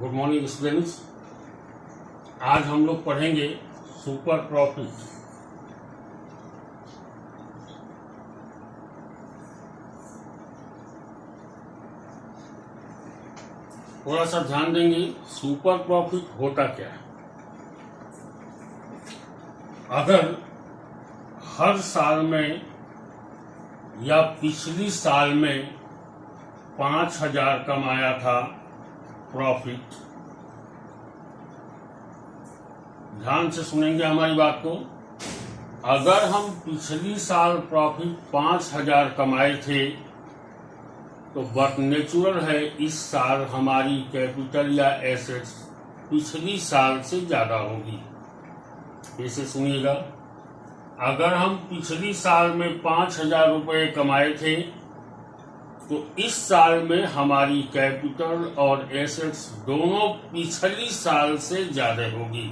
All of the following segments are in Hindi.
Good morning students. आज हम लोग पढ़ेंगे सुपर प्रॉफिट। थोड़ा सा ध्यान देंगे, सुपर प्रॉफिट होता क्या है। अगर हर साल में या पिछली साल में 5,000 कमाया था प्रॉफिट, ध्यान से सुनेंगे हमारी बात को। अगर हम पिछली साल प्रॉफिट 5,000 कमाए थे तो बट नेचुरल है इस साल हमारी कैपिटल या एसेट्स पिछली साल से ज्यादा होगी। इसे सुनिएगा, अगर हम पिछली साल में 5,000 रुपये कमाए थे तो इस साल में हमारी कैपिटल और एसेट्स दोनों पिछली साल से ज्यादा होगी।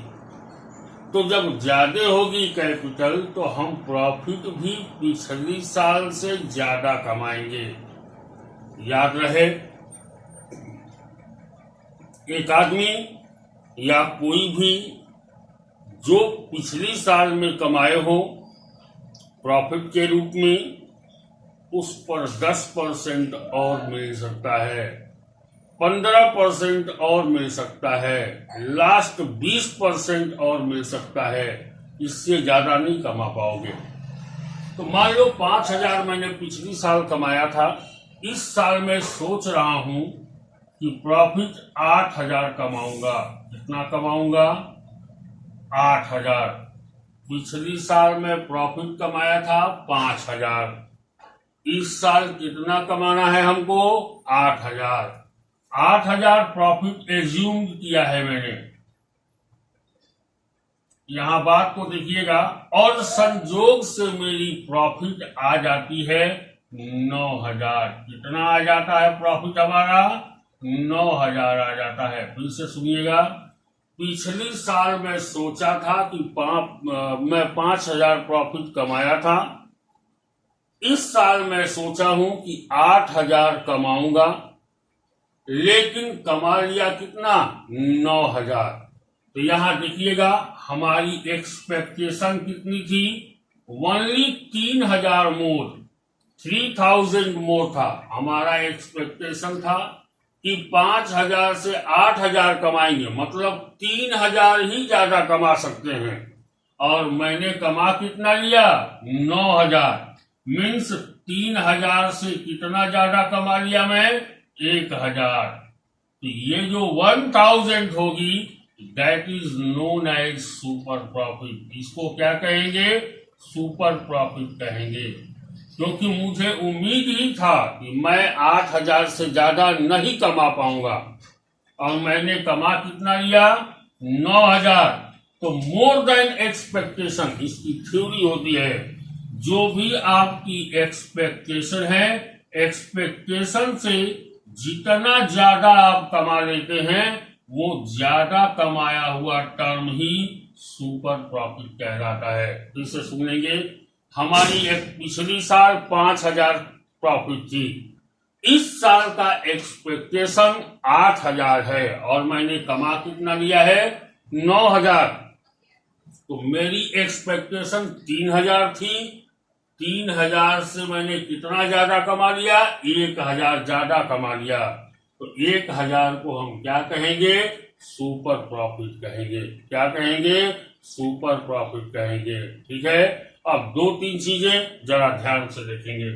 तो जब ज्यादा होगी कैपिटल तो हम प्रॉफिट भी पिछली साल से ज्यादा कमाएंगे। याद रहे, एक आदमी या कोई भी जो पिछली साल में कमाए हो प्रॉफिट के रूप में, उस पर 10% और मिल सकता है, 15% और मिल सकता है, लास्ट 20% और मिल सकता है। इससे ज्यादा नहीं कमा पाओगे। तो मान लो 5,000 मैंने पिछली साल कमाया था, इस साल मैं सोच रहा हूं कि प्रॉफिट 8,000 कमाऊंगा। कितना कमाऊंगा? 8,000। पिछली साल में प्रॉफिट कमाया था 5,000। इस साल कितना कमाना है हमको? 8,000। 8,000 प्रॉफिट एज्यूम किया है मैंने। यहां बात को देखिएगा, और संजोग से मेरी प्रॉफिट आ जाती है 9,000। कितना आ जाता है प्रॉफिट हमारा? 9,000 आ जाता है। फिर से सुनिएगा, पिछली साल मैं सोचा था कि मैं 5,000 प्रॉफिट कमाया था, इस साल मैं सोचा हूं कि 8,000 कमाऊंगा, लेकिन कमा लिया कितना? 9,000। तो यहां देखिएगा हमारी एक्सपेक्टेशन कितनी थी? ओनली 3,000 मोर, 3,000 मोर था। हमारा एक्सपेक्टेशन था कि 5,000 से 8,000 कमाएंगे, मतलब 3,000 ही ज्यादा कमा सकते हैं। और मैंने कमा कितना लिया? 9,000। मीन्स 3,000 से कितना ज्यादा कमा लिया मैं? 1,000। तो ये जो 1,000 होगी, that is known as super profit. इसको क्या कहेंगे? सुपर प्रॉफिट कहेंगे। क्योंकि मुझे उम्मीद ही था कि मैं 8,000 से ज्यादा नहीं कमा पाऊंगा, और मैंने कमा कितना लिया? 9,000। तो मोर देन एक्सपेक्टेशन, इसकी थ्योरी होती है। जो भी आपकी एक्सपेक्टेशन है, एक्सपेक्टेशन से जितना ज्यादा आप कमा लेते हैं, वो ज्यादा कमाया हुआ टर्म ही सुपर प्रॉफिट कहलाता है। इसे सुनेंगे, हमारी एक पिछली साल 5,000 प्रॉफिट थी, इस साल का एक्सपेक्टेशन 8,000 है, और मैंने कमा कितना लिया है? 9,000। तो मेरी एक्सपेक्टेशन 3,000 थी, 3,000 से मैंने कितना ज्यादा कमा लिया? 1,000 ज्यादा कमा लिया। तो 1,000 को हम क्या कहेंगे? सुपर प्रॉफिट कहेंगे। क्या कहेंगे? सुपर प्रॉफिट कहेंगे। ठीक है। अब 2-3 चीजें जरा ध्यान से देखेंगे।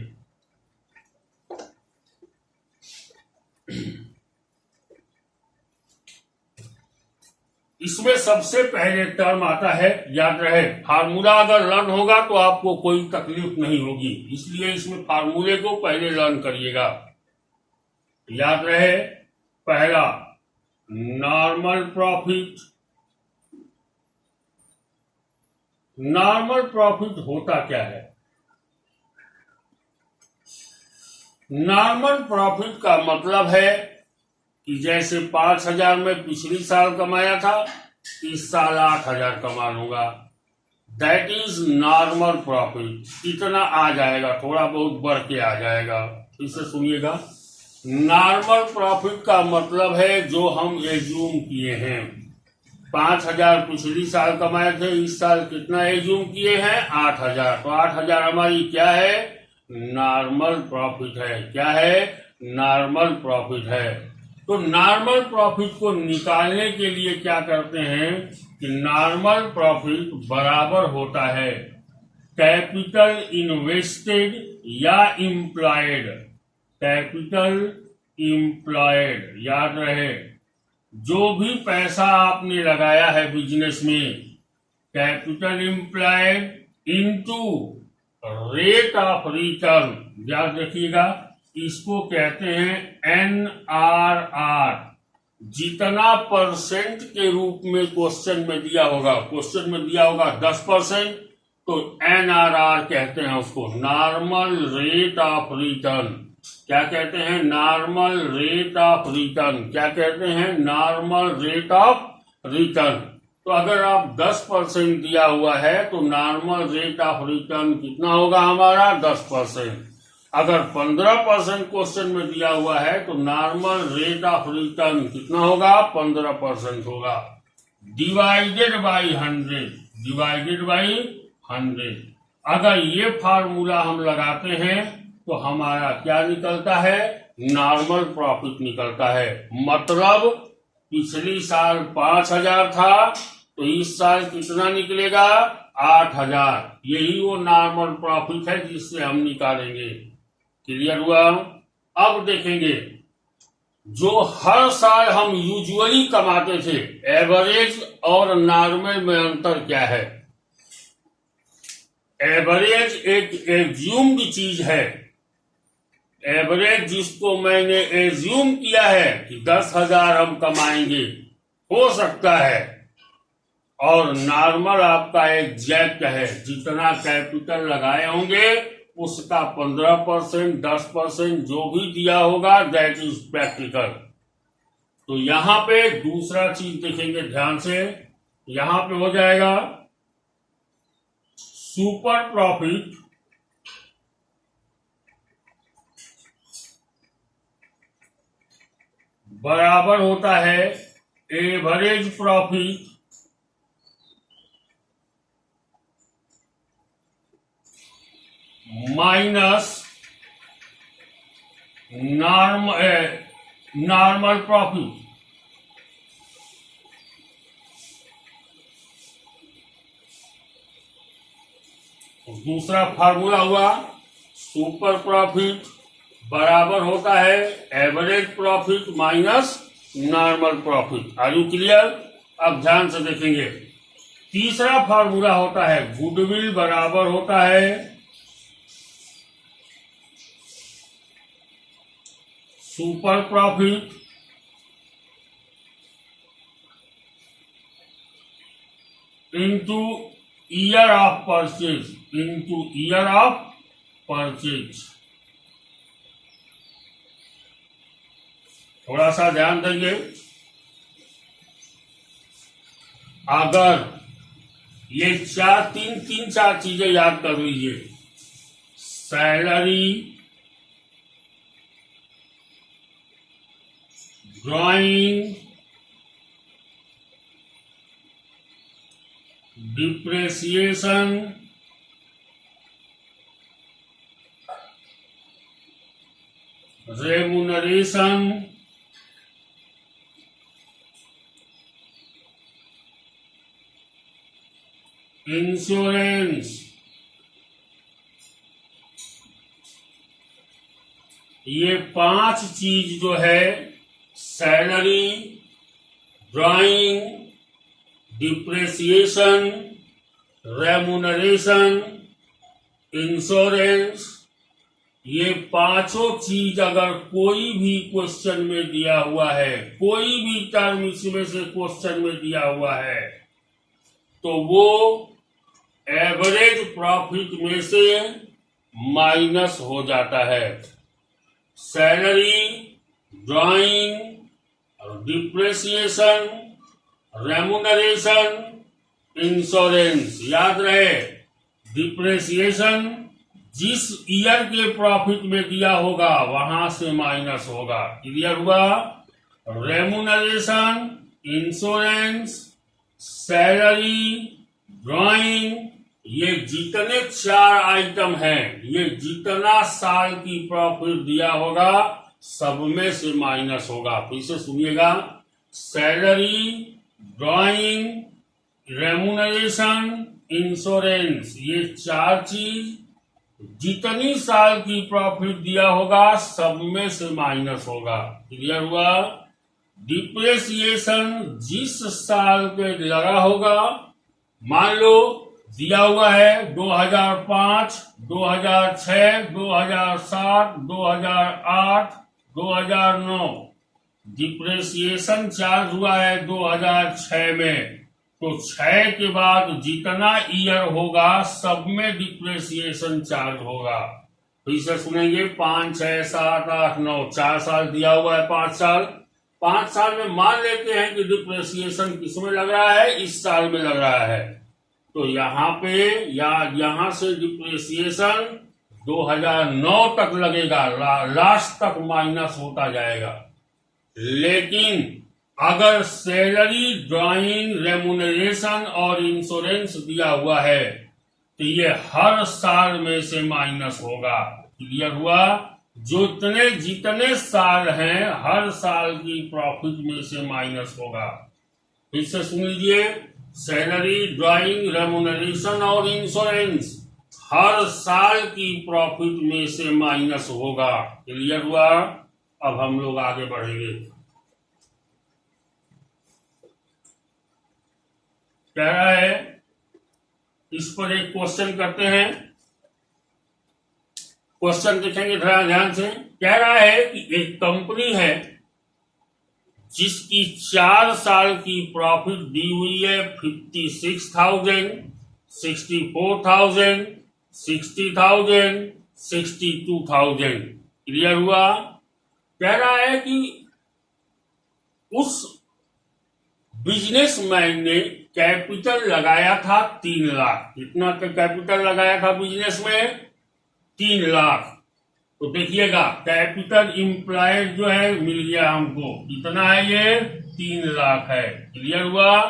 इसमें सबसे पहले टर्म आता है, याद रहे, फार्मूला अगर लर्न होगा तो आपको कोई तकलीफ नहीं होगी, इसलिए इसमें फार्मूले को पहले लर्न करिएगा। याद रहे, पहला नॉर्मल प्रॉफिट। नॉर्मल प्रॉफिट होता क्या है? नॉर्मल प्रॉफिट का मतलब है कि जैसे 5,000 में पिछली साल कमाया था, इस साल 8,000 कमा लूंगा। That is normal profit. इतना आ जाएगा, थोड़ा बहुत बढ़ के आ जाएगा। इसे सुनिएगा, नॉर्मल प्रॉफिट का मतलब है जो हम एज्यूम किए हैं। 5,000 पिछली साल कमाए थे, इस साल कितना एज्यूम किए हैं? 8,000। तो 8,000 हमारी क्या है? नॉर्मल प्रॉफिट है। क्या है? नॉर्मल प्रॉफिट है। तो नॉर्मल प्रॉफिट को निकालने के लिए क्या करते हैं कि नॉर्मल प्रॉफिट बराबर होता है कैपिटल इन्वेस्टेड या इम्प्लॉयड। कैपिटल इम्प्लॉयड, याद रहे, जो भी पैसा आपने लगाया है बिजनेस में, capital employed into rate of return, याद रखिएगा, इसको कहते हैं NRR। जितना परसेंट के रूप में क्वेश्चन में दिया होगा, क्वेश्चन में दिया होगा 10%, तो NRR कहते हैं उसको, नॉर्मल रेट ऑफ रिटर्न। क्या कहते हैं? Normal rate of return. क्या कहते हैं? Normal rate of return. तो अगर आप 10% दिया हुआ है तो नॉर्मल रेट ऑफ रिटर्न कितना होगा हमारा? 10%। अगर 15% क्वेश्चन में दिया हुआ है तो नॉर्मल रेट ऑफ रिटर्न कितना होगा? 15% होगा। Divided by 100, divided by 100। अगर ये फार्मूला हम लगाते हैं तो हमारा क्या निकलता है? नॉर्मल प्रॉफिट निकलता है। मतलब पिछली साल 5,000 था तो इस साल कितना निकलेगा? 8,000। यही वो नॉर्मल प्रॉफिट है जिससे हम निकालेंगे। क्लियर हुआ? अब देखेंगे जो हर साल हम यूजुअली कमाते थे, एवरेज और नॉर्मल में अंतर क्या है? एवरेज एक एज्यूम्ड चीज है। एवरेज जिसको मैंने एज्यूम किया है कि 10,000 हम कमाएंगे, हो सकता है, और नॉर्मल आपका एग्जैक्ट है, जितना कैपिटल लगाए होंगे उसका 15%, 10% जो भी दिया होगा, दैट इज प्रैक्टिकल। तो यहां पे दूसरा चीज देखेंगे ध्यान से, यहां पे हो जाएगा सुपर प्रॉफिट बराबर होता है average profit minus normal profit. दूसरा फार्मूला हुआ सुपर प्रॉफिट बराबर होता है average profit minus normal profit. Are you clear? अब ध्यान से देखेंगे। तीसरा फार्मूला होता है गुडविल बराबर होता है super profit into year of purchase, into year of purchase. थोड़ा सा ध्यान देंगे। अगर ये तीन चार चीजें याद कर लीजिए, salary, drawing, depreciation, remuneration, insurance, ये 5 चीज जो है, salary, drawing, depreciation, remuneration, insurance, ये पांचों चीज अगर कोई भी क्वेश्चन में दिया हुआ है, कोई भी टर्म इसमें से क्वेश्चन में दिया हुआ है, तो वो एवरेज प्रॉफिट में से माइनस हो जाता है। Salary, drawing, depreciation, remuneration, insurance, याद रहे, डिप्रेसिएशन, जिस ईयर के प्रॉफिट में दिया होगा वहां से माइनस होगा। क्लियर हुआ? रेमुनरेशन, इंश्योरेंस, सैलरी, ड्राइंग, ये जितने 4 आइटम हैं, ये जितना साल की प्रॉफिट दिया होगा सब में से माइनस होगा। फिर से सुनिएगा, सैलरी, ड्राइंग, रेमुनरेशन, इंश्योरेंस, ये 4 चीज जितनी साल की प्रॉफिट दिया होगा सब में से माइनस होगा। क्लियर हुआ? डिप्रेसिएशन जिस साल पे लगा होगा, मान लो दिया हुआ है 2005, 2006, 2007, 2008, 2009, डिप्रेसिएशन चार्ज हुआ है 2006 में, तो 6 के बाद जितना ईयर होगा सब में डिप्रेसिएशन चार्ज होगा। फिर से सुनेंगे, 5, 6, 7, 8, 9, 4 साल दिया हुआ है, 5 साल। 5 साल में मान लेते हैं कि डिप्रेसिएशन किसमें लग रहा है? इस साल में लग रहा है, तो यहाँ पे या यहाँ से डिप्रेसिएशन 2009 तक लगेगा, लास्ट तक माइनस होता जाएगा। लेकिन अगर सैलरी, ड्राइंग, रेमुनरेशन और इंश्योरेंस दिया हुआ है तो ये हर साल में से माइनस होगा। क्लियर हुआ? जितने साल हैं हर साल की प्रॉफिट में से माइनस होगा। फिर से सुन लीजिए, सैलरी, ड्राइंग, रेमुनरेशन और इंश्योरेंस हर साल की प्रॉफिट में से माइनस होगा। क्लियर हुआ? अब हम लोग आगे बढ़ेंगे। कह रहा है, इस पर एक क्वेश्चन करते हैं। क्वेश्चन देखेंगे थोड़ा ध्यान से। कह रहा है कि एक कंपनी है जिसकी 4 साल की प्रॉफिट दी हुई है 56,000, 64,000, 60,000, 62,000। क्लियर हुआ? कह रहा है कि उस बिजनेसमैन ने कैपिटल लगाया था 3 लाख। कितना का कैपिटल लगाया था बिजनेस में? 3 लाख। तो देखिएगा, कैपिटल इम्प्लाइड जो है मिल गया हमको, कितना है ये? 3 लाख है। क्लियर हुआ?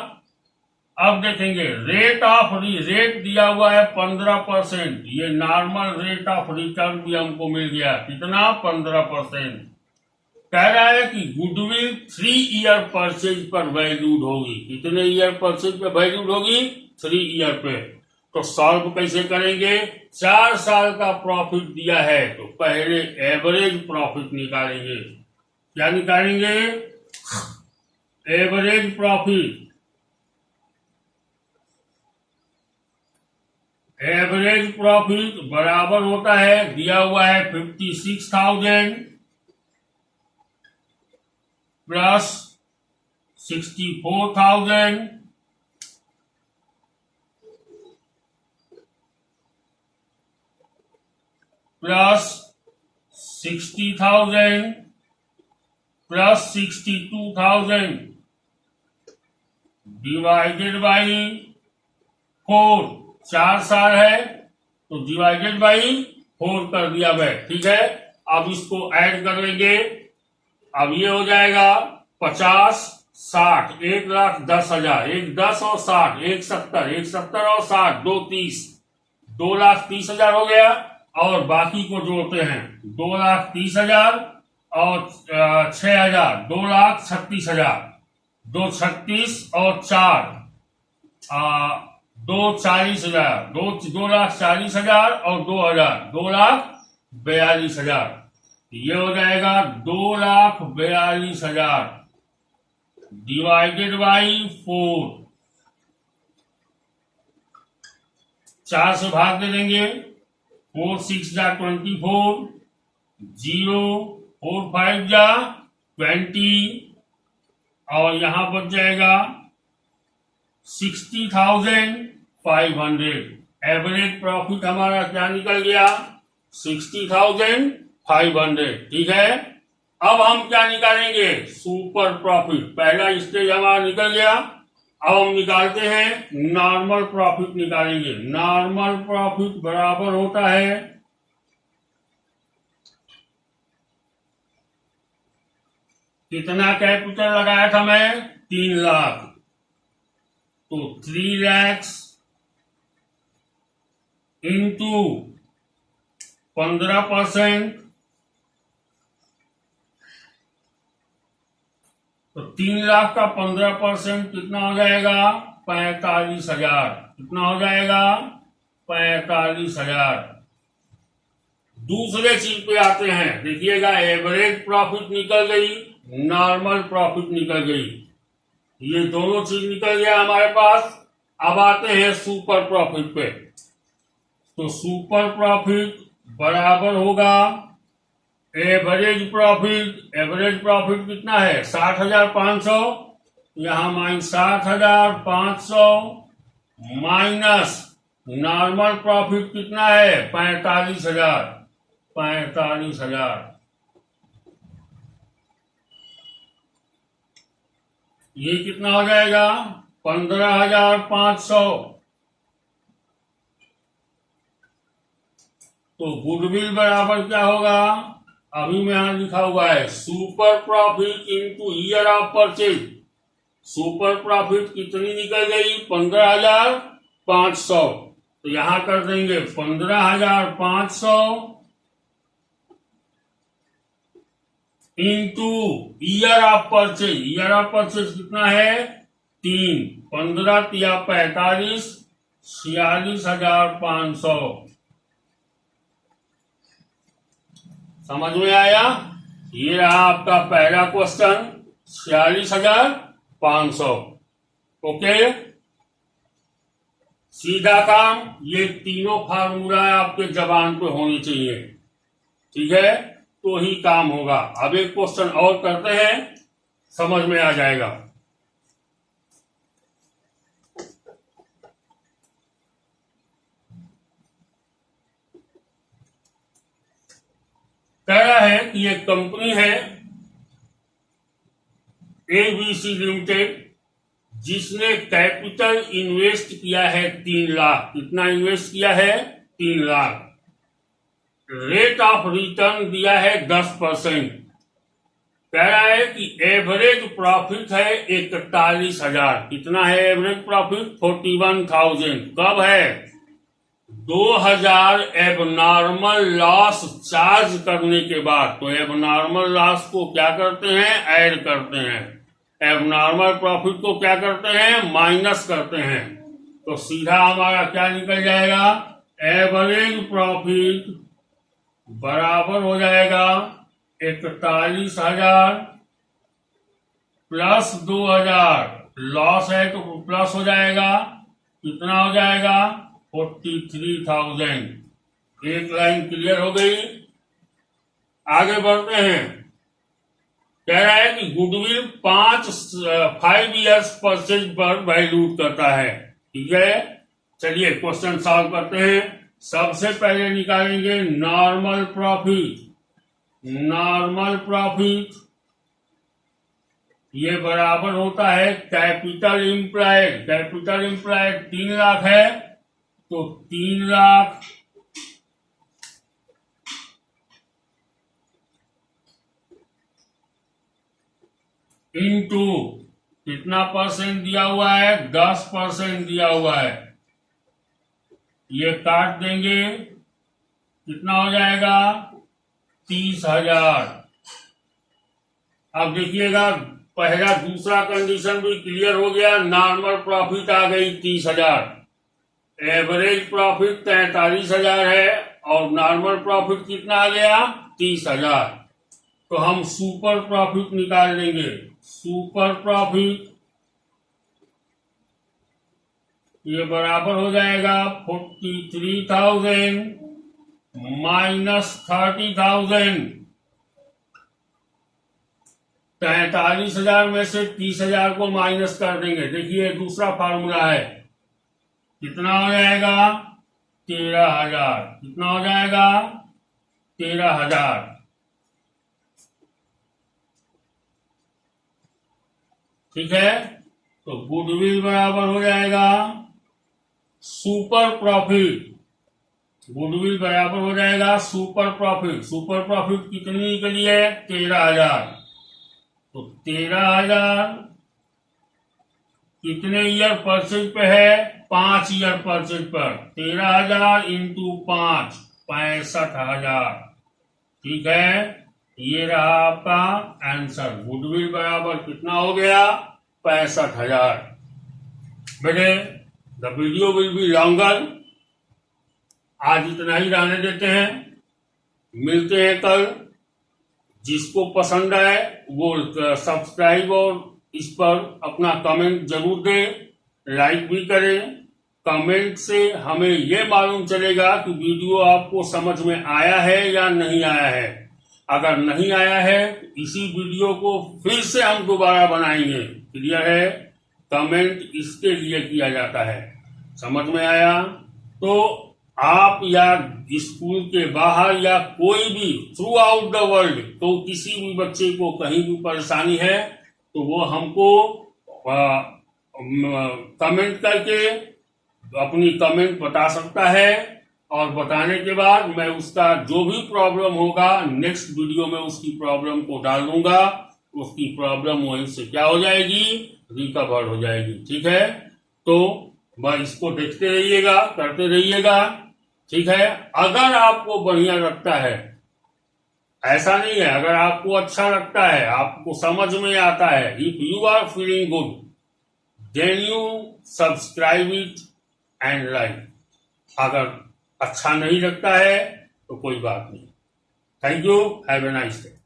अब देखेंगे, रेट दिया हुआ है 15%। ये नॉर्मल रेट ऑफ रिटर्न भी हमको मिल गया, कितना? 15%। कह रहा है कि गुडविल 3 ईयर परचेज पर वैल्यूड होगी। कितने ईयर परचेज पे वैल्यूड होगी? 3 ईयर पे। तो सॉल्व कैसे करेंगे? 4 साल का प्रॉफिट दिया है तो पहले एवरेज प्रॉफिट निकालेंगे। क्या निकालेंगे? Average profit. एवरेज प्रॉफिट बराबर होता है, दिया हुआ है 56,000 plus 64,000 plus 60,000 plus 62,000 divided by 4। 4 साल है तो डिवाइडेड बाई 4 कर दिया भाई। ठीक है, अब इसको ऐड कर लेंगे। अब ये हो जाएगा 50, 60, 1,10,000, 1 10 और 60, 1 70, 1 70 और 60, 2 30, 2,30,000 हो गया। और बाकी को जोड़ते हैं, 2,30,000 और 6,000, 2,36,000, 2 36 और 4 2,40,000, 2,40,000 और 2,000, 2,42,000। ये हो जाएगा 2,42,000 डिवाइडेड बाई 4। 4 से भाग दे देंगे, 4 6 जा 24, 0 4 5 जा 20 और यहां बच जाएगा 60,500। एवरेज प्रॉफिट हमारा क्या निकल गया? 60,500। ठीक है, अब हम क्या निकालेंगे? Super profit. पहला स्टेज हमारा निकल गया। अब हम निकालते हैं नॉर्मल प्रॉफिट निकालेंगे। नॉर्मल प्रॉफिट बराबर होता है कितना कैपिटल लगाया था मैं? 3 लाख। तो 3 lakhs इंटू 15%, तो 3 लाख का 15% कितना हो जाएगा? 45,000। कितना हो जाएगा? 45,000। दूसरे चीज पे आते हैं, देखिएगा एवरेज प्रॉफिट निकल गई, नॉर्मल प्रॉफिट निकल गई, ये दोनों चीज निकल गया हमारे पास। अब आते हैं सुपर प्रॉफिट पे। तो सुपर प्रॉफिट बराबर होगा एवरेज प्रॉफिट। एवरेज प्रॉफिट कितना है? 60,500। यहां माइनस 60,500 माइनस नॉर्मल प्रॉफिट कितना है? 45,000। 45,000 ये कितना हो जाएगा? 15,500। तो गुडविल बराबर क्या होगा? अभी में यहां लिखा हुआ है super profit into year of purchase. Super profit कितनी निकल गई? 15,500। तो यहां कर देंगे 15,500 into year of purchase. Year of purchase कितना है? 3। 15 या 45, 46,500। समझ में आया? ये रहा आपका पहला क्वेश्चन, 46,500। ओके, सीधा काम। ये तीनों फार्मूला आपके जबान पे होने चाहिए, ठीक है? तो ही काम होगा। अब एक क्वेश्चन और करते हैं, समझ में आ जाएगा। कह रहा है कि एक कंपनी है ABC लिमिटेड, जिसने कैपिटल इन्वेस्ट किया है 3 लाख। कितना इन्वेस्ट किया है? 3 लाख। रेट ऑफ रिटर्न दिया है 10%। कह रहा है कि एवरेज प्रॉफिट है 41,000। कितना है एवरेज प्रॉफिट? 41,000। कब है? 2,000 एबनॉर्मल लॉस चार्ज करने के बाद। तो एबनॉर्मल लॉस को क्या करते हैं? ऐड करते हैं। एबनॉर्मल प्रॉफिट को क्या करते हैं? माइनस करते हैं। तो सीधा हमारा क्या निकल जाएगा? एवरेज प्रॉफिट बराबर हो जाएगा 41,000 प्लस 2,000। लॉस है तो प्लस हो जाएगा। कितना हो जाएगा? 43,000। एक लाइन क्लियर हो गई। आगे बढ़ते हैं। कह रहा है कि गुडविल 5 इयर्स परचेज पर वैल्यूट करता है, ठीक है? चलिए क्वेश्चन सॉल्व करते हैं। सबसे पहले निकालेंगे नॉर्मल प्रॉफिट। नॉर्मल प्रॉफिट ये बराबर होता है capital implied. Capital implied 3 lakh है, तो 3 लाख इंटू कितना परसेंट दिया हुआ है? 10% दिया हुआ है। ये काट देंगे, कितना हो जाएगा? 30,000। अब देखिएगा पहला दूसरा कंडीशन भी क्लियर हो गया। नॉर्मल प्रॉफिट आ गई 30,000। एवरेज प्रॉफिट 43,000 है और नॉर्मल प्रॉफिट कितना आ गया? 30,000। तो हम सुपर प्रॉफिट निकाल लेंगे। सुपर प्रॉफिट ये बराबर हो जाएगा 43,000 माइनस 30,000। 43,000 में से 30,000 को माइनस कर देंगे। देखिए दूसरा फार्मूला है, कितना हो जाएगा? 13,000। कितना हो जाएगा? 13,000। ठीक है, तो गुडविल बराबर हो जाएगा सुपर प्रॉफिट। गुडविल बराबर हो जाएगा सुपर प्रॉफिट। सुपर प्रॉफिट कितनी निकली है? 13,000। तो 13,000 कितने ईयर परचेज पे है? 5 ईयर परचेज पर। 13,000 इंटू 5, 65,000। ठीक है, ये रहा आपका आंसर। गुडविल बराबर कितना हो गया? 65,000। बेटे the video will be longer, आज इतना ही रहने देते हैं, मिलते हैं कल। जिसको पसंद आए वो सब्सक्राइब और इस पर अपना कमेंट जरूर दें, लाइक भी करें। कमेंट से हमें ये मालूम चलेगा कि वीडियो आपको समझ में आया है या नहीं आया है। अगर नहीं आया है तो इसी वीडियो को फिर से हम दोबारा बनाएंगे। क्लियर है? कमेंट इसके लिए किया जाता है। समझ में आया? तो आप या स्कूल के बाहर या कोई भी थ्रू आउट द वर्ल्ड, तो किसी भी बच्चे को कहीं भी परेशानी है तो वो हमको कमेंट करके अपनी कमेंट बता सकता है, और बताने के बाद मैं उसका जो भी प्रॉब्लम होगा नेक्स्ट वीडियो में उसकी प्रॉब्लम को डाल दूंगा। उसकी प्रॉब्लम वहीं से क्या हो जाएगी? रिकवर हो जाएगी। ठीक है, तो बस इसको देखते रहिएगा, करते रहिएगा। ठीक है, अगर आपको बढ़िया लगता है, ऐसा नहीं है, अगर आपको अच्छा लगता है, आपको समझ में आता है, if you are feeling good then you subscribe it and like. अगर अच्छा नहीं लगता है तो कोई बात नहीं। Thank you, have a nice day.